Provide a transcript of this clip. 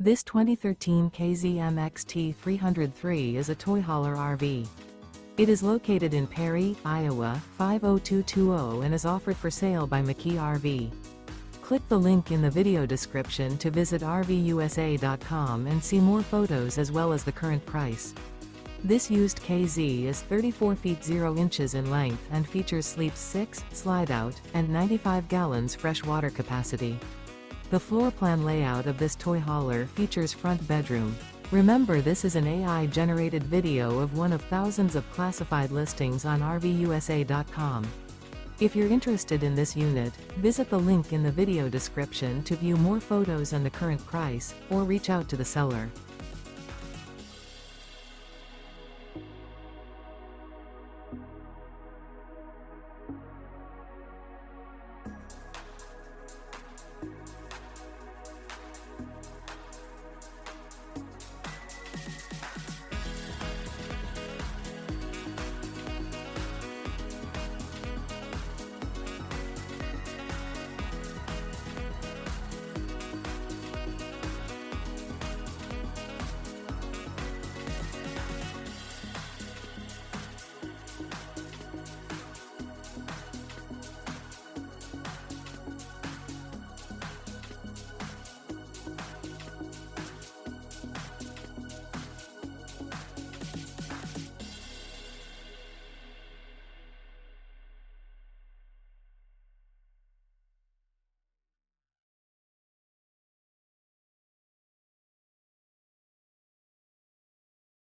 This 2013 K-Z MXT 303 is a toy hauler RV. It is located in Perry, Iowa, 50220 and is offered for sale by McKee RV. Click the link in the video description to visit RVUSA.com and see more photos as well as the current price. This used KZ is 34 feet 0 inches in length and features sleeps 6, slide-out, and 95 gallons fresh water capacity. The floor plan layout of this toy hauler features front bedroom. Remember, this is an AI-generated video of one of thousands of classified listings on RVUSA.com. If you're interested in this unit, visit the link in the video description to view more photos and the current price, or reach out to the seller.